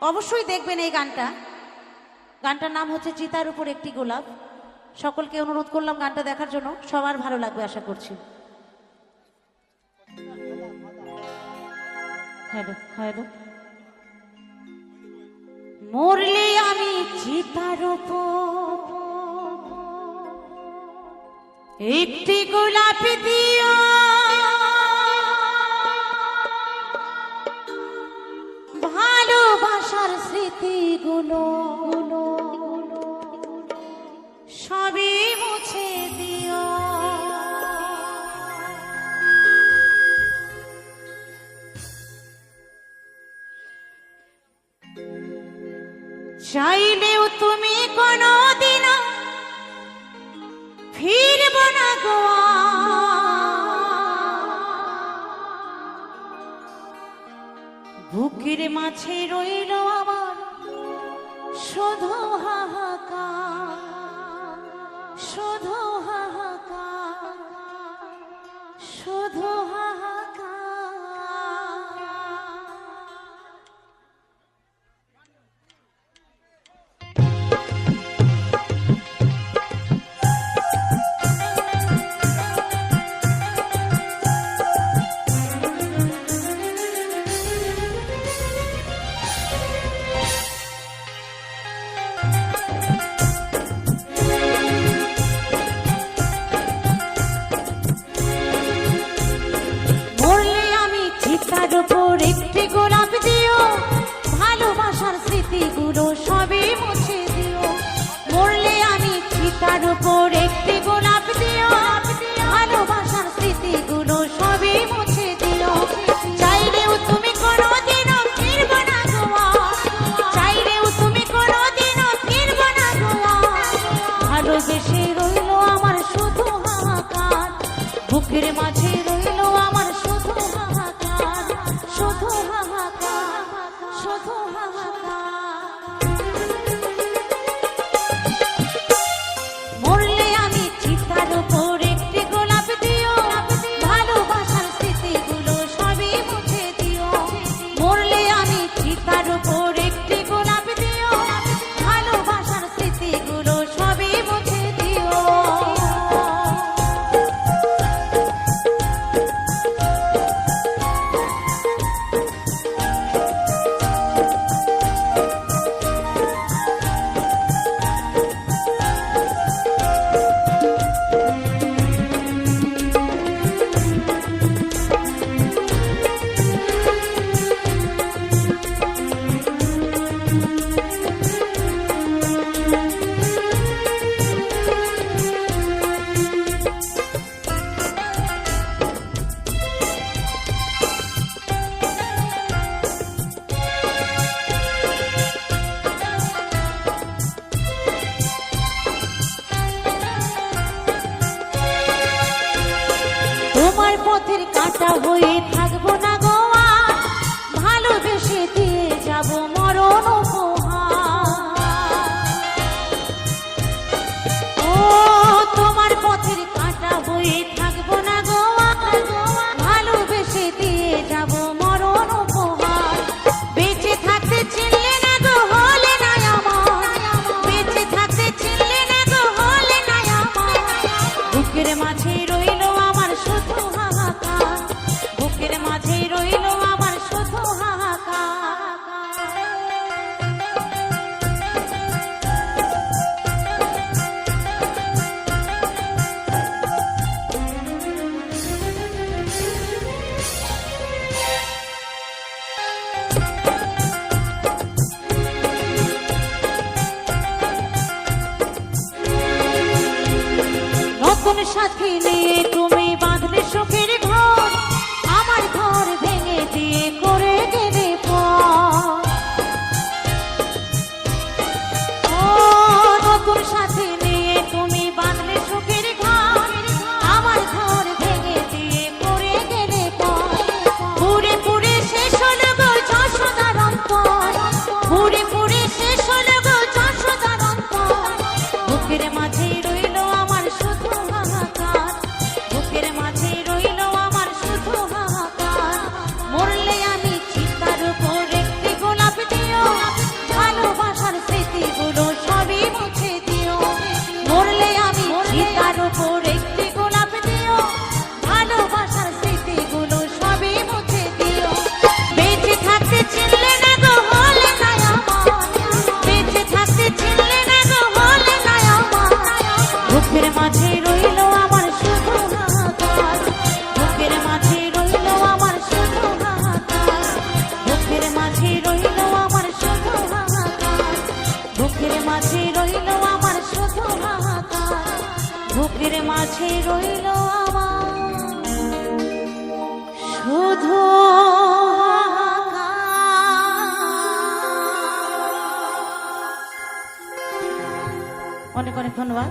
অবশ্যই দেখবেন এই গানটা। গানটার নাম হচ্ছে চিতার উপর একটি গোলাপ। সকলকে অনুরোধ করলাম গানটা দেখার জন্য, সবার ভালো লাগবে আশা করছি। Hello hello. মরলে আমি চিতার উপর একটি গোলাপ দিও, ভালোবাসার স্মৃতিগুলো সবই মুছে দিও। চাইলেও তুমি কোনোদিন ফিরব না গো, বুকের মাঝে রইল আমার শুধু হাহাকার, শুধু হাহাকার, শুধু হাহাকার। চিতার উপর একটি গোলাপ দিও, ভালোবাসার স্মৃতিগুলো সবই মুছে দিও। মরলে আমি চিতার উপর একটি গোলাপ দিও, ভালোবাসার স্মৃতিগুলো সবই মুছে দিও। চাইলেও তুমি কোনোদিনও ফিরব না গো, চাইলেও তুমি কোনোদিনও ফিরব না গো। ভালোবেসে রইল আমার শুধু হাহাকার, বুকের মাঝে রইল আমার শুধু হাহাকার, শুধু হাহাকার, শুধু হাহাকার। মরলে আমি চিতার উপর একটি গোলাপ দিও, ভালোবাসার স্মৃতিগুলো সবই মুছে দিও। মরলে আমি চিতার উপর একটি গোলাপ দিও, ভালোবাসার স্মৃতিগুলো সবই মুছে দিও। তোমার পথের কাঁটা হয়ে থাকবো না গো, ভালোবেসে দিয়ে যাব মরণ উপহার। ও তোমার পথের কাঁটা হয়ে থাকবো না গো, ভালোবেসে দিয়ে যাব মরণ উপহার। বেঁচে থাকতে চিনলে না গো হলে না আমার, বেঁচে থাকতে চিনলে না গো হলে না আমার। বুকের মাঝে রইল আমার শুধু হাহাকার, বুকের মাঝে রইল আমার শুধু হাহাকার। নতুন সাথী নিয়ে তুমি বাঁধলে সুখের ঘর, আমার ঘর ভেঙে দিয়ে করে দেবে পর। ও নতুন সাথী নিয়ে তুমি বাঁধলে সুখের ঘর, আমার ঘর ভেঙে দিয়ে করে দেবে পর। পুরে পুরে শেষ হলো গো যশোদার অন্তর, পুরে পুরে শেষ হলো গো যশোদার অন্তর। বুকের মাঝে রইল আমার শুধু হাহাকার, বুকের মাঝে রইল আমার শুধু হাহাকার। অনেক অনেক ধন্যবাদ।